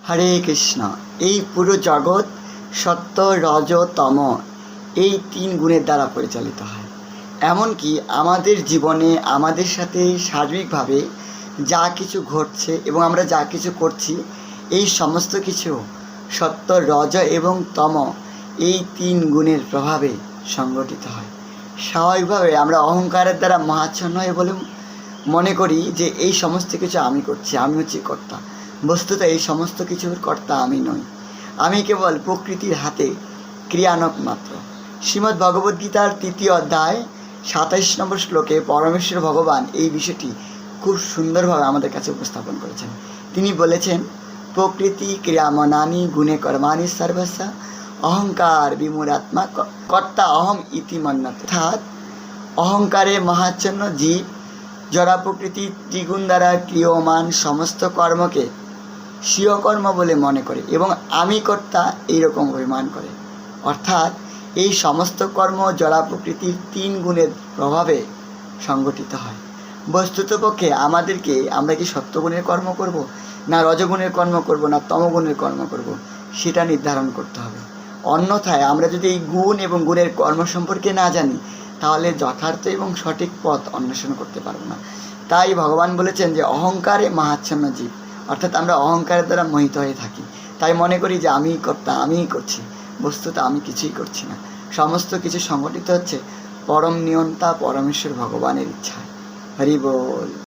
হরে কৃষ্ণ। এই পুরো জগৎ সত্য, রজ, তম এই তিন গুণের দ্বারা পরিচালিত হয়। এমনকি আমাদের জীবনে আমাদের সাথে সার্বিকভাবে যা কিছু ঘটছে এবং আমরা যা কিছু করছি, এই সমস্ত কিছু সত্য, রজ এবং তম এই তিন গুণের প্রভাবে সংগঠিত হয়। স্বাভাবিকভাবে আমরা অহংকারের দ্বারা মহাচ্ছন্ন হয়ে বলে মনে করি যে এই সমস্ত কিছু আমি করছি, আমি হচ্ছি কর্তা। বস্তুত এই সমস্ত কিছুর কর্তা আমি নই, আমি কেবল প্রকৃতির হাতে ক্রিয়ানক মাত্র। শ্রীমদ্ ভগবদ্গীতার 3য় অধ্যায় 27 নম্বর শ্লোকে পরমেশ্বর ভগবান এই বিষয়টি খুব সুন্দরভাবে আমাদের কাছে উপস্থাপন করেছেন। তিনি বলেছেন, প্রকৃতি ক্রিয়ামনানি গুণে কর্মাণি সর্বস্ব অহংকার বিমূঢ়াত্মা কর্তা অহম ইতি মন্যতে। অর্থাৎ অহংকারে মহাচ্ছন্ন জীব জড়া প্রকৃতি ত্রিগুণ দ্বারা ক্রিয়মান সমস্ত কর্মকে স্বীয় কর্ম বলে মনে করে এবং আমি কর্তা এইরকম অভিমান করে। অর্থাৎ এই সমস্ত কর্ম জড়া প্রকৃতির 3 গুণের প্রভাবে সংগঠিত হয়। বস্তুতপক্ষে আমরা কি সত্যগুণের কর্ম করব, না রজগুণের কর্ম করব, না তমগুণের কর্ম করব, সেটা নির্ধারণ করতে হবে। অন্যথায় আমরা যদি এই গুণ এবং গুণের কর্ম সম্পর্কে না জানি, তাহলে যথার্থ এবং সঠিক পথ অন্বেষণ করতে পারবো না। তাই ভগবান বলেছেন যে অহংকারে মহাচ্ছন্ন জীব, অর্থাৎ আমরা অহংকারের দ্বারা মোহিত হয়ে থাকি। তাই মনে করি যে আমিই কর্তা, আমিই করছি। বস্তুত আমি কিছুই করছি না। সমস্ত কিছু সংগঠিত হচ্ছে পরম নিয়ন্তা পরমেশ্বর ভগবানের ইচ্ছায়। হরি বল।